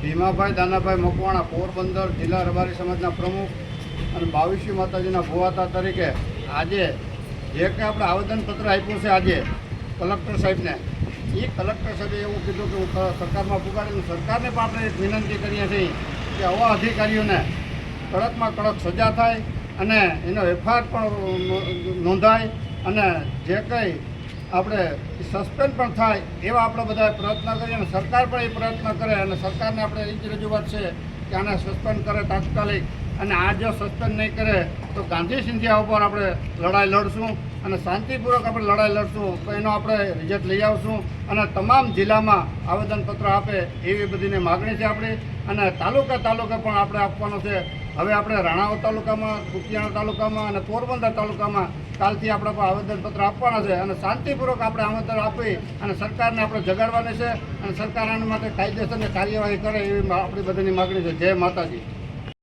ભીમાભાઈ દાનાભાઈ મકવાણા, પોરબંદર જિલ્લા રબારી સમાજના પ્રમુખ અને 22મી માતાજીના ભુવાતા તરીકે આજે જે કંઈ આપણે આવેદનપત્ર આપ્યું છે આજે કલેક્ટર સાહેબને, એ કલેક્ટર સાહેબે એવું કીધું કે હું સરકારમાં પુગાડીને સરકારને પણ આપણે એક વિનંતી કરીએ છીએ કે આવા અધિકારીઓને કડકમાં કડક સજા થાય અને એનો એફઆઈઆર પણ નોંધાય અને જે કંઈ આપણે સસ્પેન્ડ પણ થાય એવા આપણે બધા પ્રયત્ન કરીએ અને સરકાર પણ એ પ્રયત્ન કરે અને સરકારને આપણે એ જ રજૂઆત છે કે આને સસ્પેન્ડ કરે તાત્કાલિક, અને આ જો સસ્પેન્ડ નહીં કરે તો ગાંધી સિંધિયા ઉપર આપણે લડાઈ લડશું અને શાંતિપૂર્વક આપણે લડાઈ લડશું તો એનો આપણે રિઝલ્ટ લઈ આવશું અને તમામ જિલ્લામાં આવેદનપત્ર આપે એવી બધીને માગણી છે આપણી. અને તાલુકે પણ આપણે આપવાનું છે. હવે આપણે રાણાઓ તાલુકામાં, કુતિયાણા તાલુકામાં અને પોરબંદર તાલુકામાં કાલથી આપણે આવેદનપત્ર આપવાના છે અને શાંતિપૂર્વક આપણે આવેદન આપી અને સરકારને આપણે જગાડવાની છે અને સરકાર આના માટે કાયદેસરની કાર્યવાહી કરે એવી આપણી બધાની માગણી છે. જય માતાજી.